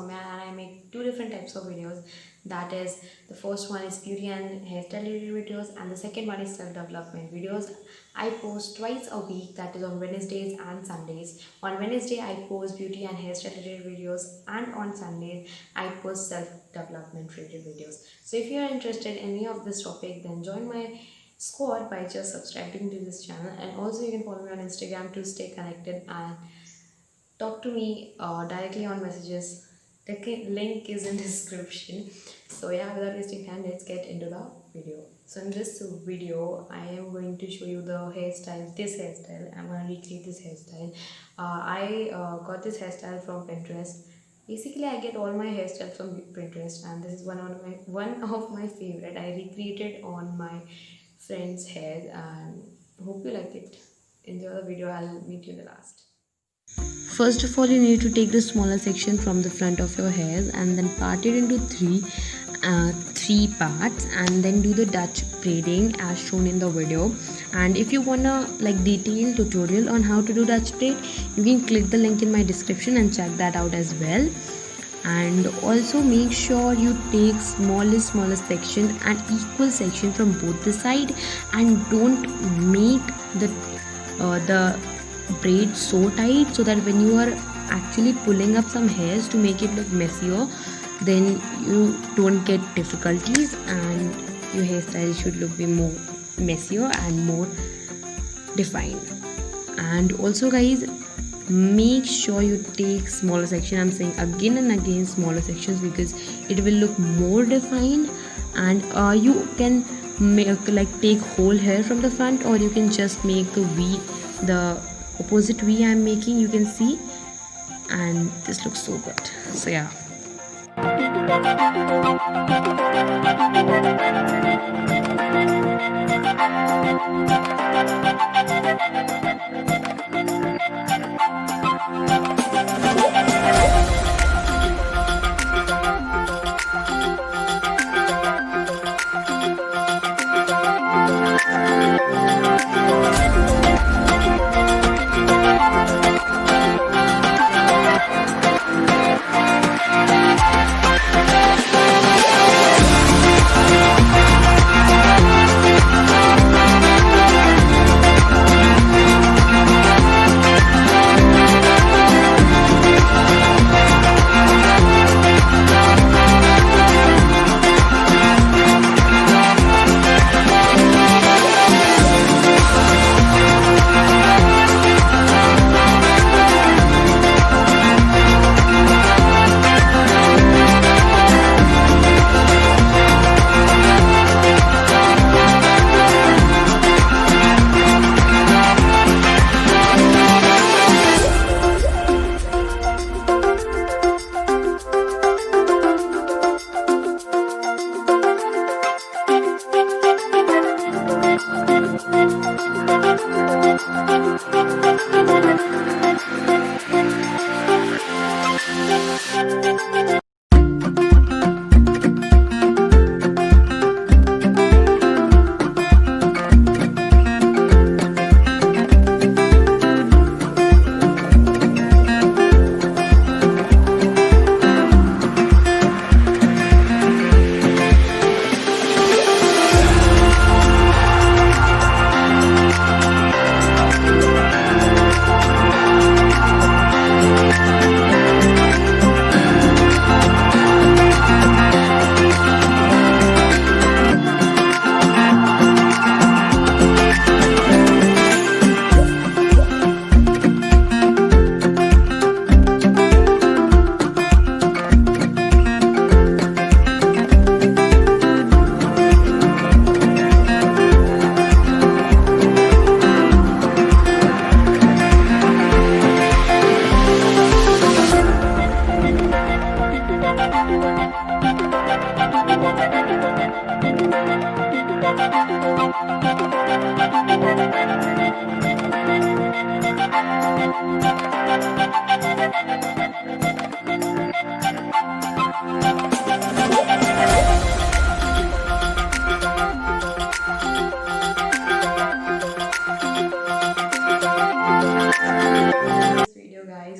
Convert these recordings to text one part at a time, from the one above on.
Soumya and I make two different types of videos. That is, the first one is beauty and hairstyle related videos and the second one is self-development videos. I post twice a week, that is on Wednesdays and Sundays. On Wednesday I post beauty and hairstyle related videos and on Sundays I post self-development related videos. So if you are interested in any of this topic, then join my squad by just subscribing to this channel, and also you can follow me on Instagram to stay connected and talk to me directly on messages. The link is in description. So yeah, without wasting time, let's get into the video. So in this video I am going to show you the hairstyle, this hairstyle. I'm going to recreate this hairstyle. I got this hairstyle from Pinterest. Basically I get all my hairstyles from Pinterest, and this is one of my favorite. I recreated on my friend's hair and hope you like it. Enjoy the video. I'll meet you in the last. First of all, you need to take the smaller section from the front of your hair and then part it into three parts, and then do the Dutch braiding as shown in the video. And if you wanna like detailed tutorial on how to do Dutch braid, you can click the link in my description and check that out as well. And also make sure you take smallest section and equal section from both the side, and don't make the braid so tight so that when you are actually pulling up some hairs to make it look messier, then you don't get difficulties and your hairstyle should look be more messier and more defined. And also guys, make sure you take smaller section. I'm saying again and again smaller sections because it will look more defined, and you can make take whole hair from the front, or you can just make the V, the opposite V I'm making, you can see, and this looks so good. So yeah.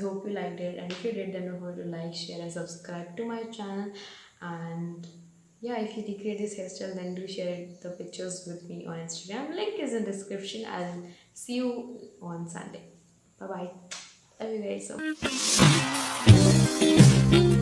Hope you liked it, and if you did, then don't forget to like, share and subscribe to my channel. And yeah, if you recreate this hairstyle, then do share the pictures with me on Instagram. Link is in description. I'll see you on Sunday. Bye bye. Love you guys so much.